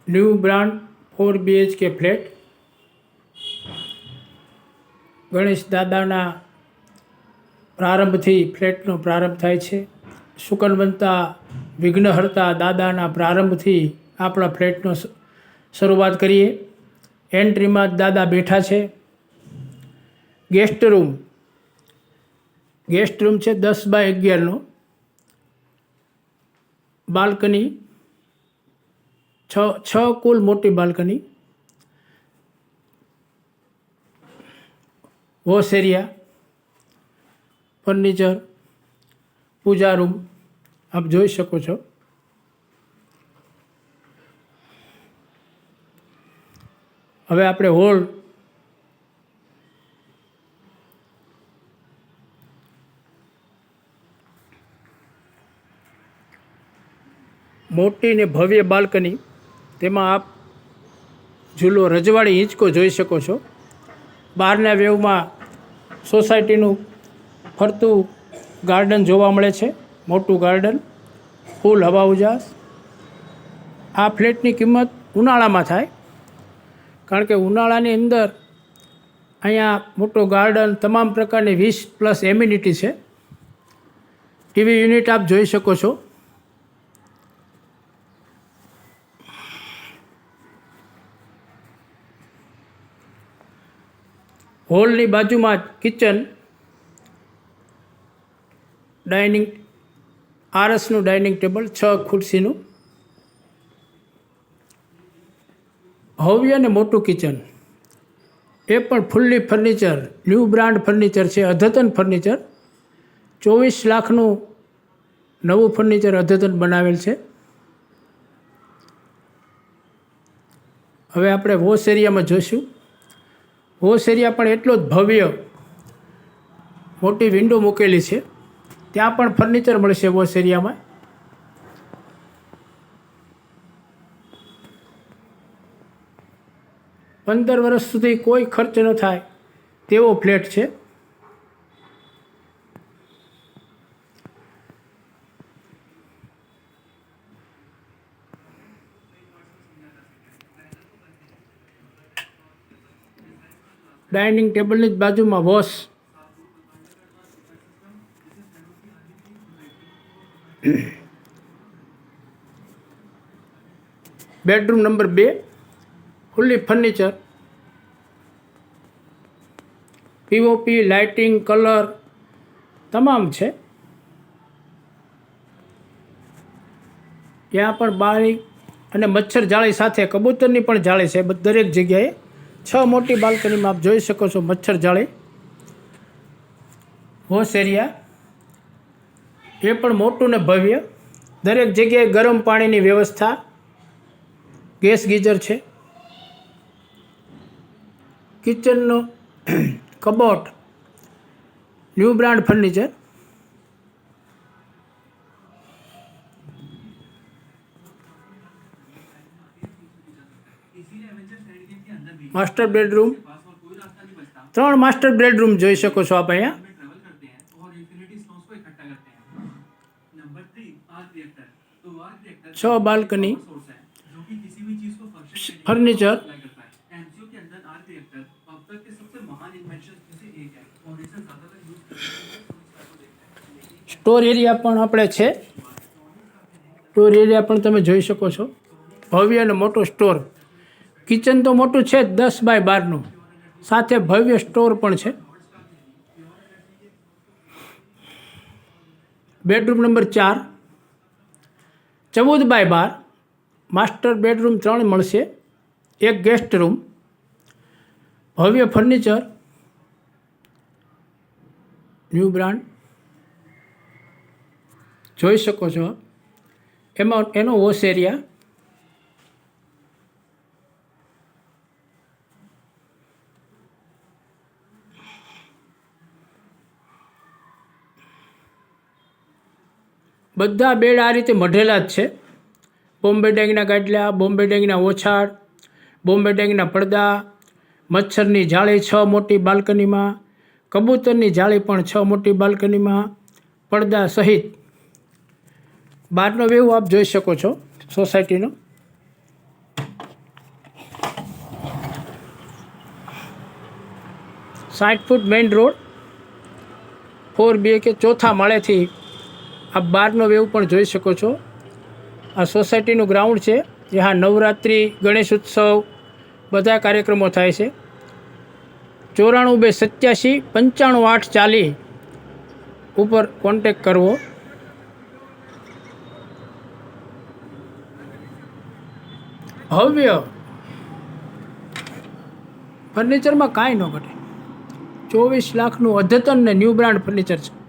New brand 4 BHK flat Ganesh દાદાના પ્રારંભથી ફ્લેટનો પ્રારંભ થાય છે. સુકનવંતા વિઘ્નહર્તા દાદાના પ્રારંભથી આપણા ફ્લેટનો શરૂઆત કરીએ. એન્ટ્રીમાં જ દાદા બેઠા છે. ગેસ્ટ રૂમ છે 10x11નો. બાલ્કની છ કુલ મોટી બાલ્કની. વોશ એરિયા, ફર્નિચર, પૂજા રૂમ આપ જોઈ શકો છો. હવે આપણે હોલ મોટી ને ભવ્ય બાલ્કની, તેમાં આપ ઝૂલો રજવાડી હિંચકો જોઈ શકો છો. બહારના વ્યૂમાં સોસાયટીનું ફરતું ગાર્ડન જોવા મળે છે. મોટું ગાર્ડન, ફૂલ હવા ઉજાસ. આ ફ્લેટની કિંમત ઉનાળામાં થાય, કારણ કે ઉનાળાની અંદર અહીંયા મોટો ગાર્ડન, તમામ પ્રકારની 20+ એમ્યુનિટી છે. ટીવી યુનિટ આપ જોઈ શકો છો. હોલની બાજુમાં જ કિચન, ડાઇનિંગ, આરસનું ડાઇનિંગ ટેબલ 6 ખુરશીનું. ભવ્ય અને મોટું કિચન, એ પણ fully furniture, new brand furniture છે, અદ્યતન ફર્નિચર. 24 લાખનું નવું ફર્નિચર અદ્યતન બનાવેલ છે. હવે આપણે વોશ એરિયામાં જોઈશું. વોશ એરિયા પણ એટલો જ ભવ્ય, મોટી વિન્ડો મૂકેલી છે. ત્યાં પણ ફર્નિચર મળશે વોશ એરિયામાં. પંદર વર્ષ સુધી કોઈ ખર્ચ ન થાય તેવો ફ્લેટ છે. ડાઇનિંગ ટેબલની જ બાજુમાં wash. Bedroom number 2, fully furniture, POP, lighting, colour તમામ છે. ત્યાં પણ બારી અને મચ્છર જાળી સાથે કબૂતરની પણ જાળી છે દરેક જગ્યાએ. 6 મોટી બાલ્કનીમાં આપ જોઈ શકો છો મચ્છર જાળી. વોશ એરિયા એ પણ મોટું ને ભવ્ય. દરેક જગ્યાએ ગરમ પાણીની વ્યવસ્થા, ગેસ ગીઝર છે. કિચનનો cupboard, new brand furniture. Master bedroom, 3 master bedroom જોઈ શકો છો આપ અહીંયા. છ બાલ્કની, ફર્નિચર. સ્ટોર એરિયા પણ આપણે છે. સ્ટોર એરિયા પણ તમે જોઈ શકો છો. ભવ્ય અને મોટો સ્ટોર. કિચન તો મોટું છે જ, 10x12નું, સાથે ભવ્ય સ્ટોર પણ છે. Bedroom number 4, 14x12, master bedroom 3 મળશે, 1 ગેસ્ટ રૂમ, ભવ્ય ફર્નિચર, ન્યૂ બ્રાન્ડ જોઈ શકો છો. એમાં એનો વોશ એરિયા. બધા બેડ આ રીતે મઢેલા જ છે. બોમ્બે ડાંગના ગાડલા, બોમ્બે ડાંગના ઓછાડ, બોમ્બે ડાંગના પડદા, મચ્છરની જાળી 6 મોટી બાલ્કનીમાં, કબૂતરની જાળી પણ 6 મોટી બાલ્કનીમાં, પડદા સહિત. બહારનો વ્યૂ આપ જોઈ શકો છો સોસાયટીનો. 60 ફૂટ મેઇન રોડ 4 BHK ચોથા માળેથી આ બહારનો વ્યૂ પણ જોઈ શકો છો. આ સોસાયટીનું ગ્રાઉન્ડ છે. જ્યાં નવરાત્રિ, ગણેશ ઉત્સવ બધા કાર્યક્રમો થાય છે. 9427859840 ઉપર કોન્ટેક કરવો. ભવ્ય ફર્નિચરમાં કાંઈ ન ઘટે. 24 લાખનું અદ્યતન ને ન્યૂ બ્રાન્ડ ફર્નિચર છે.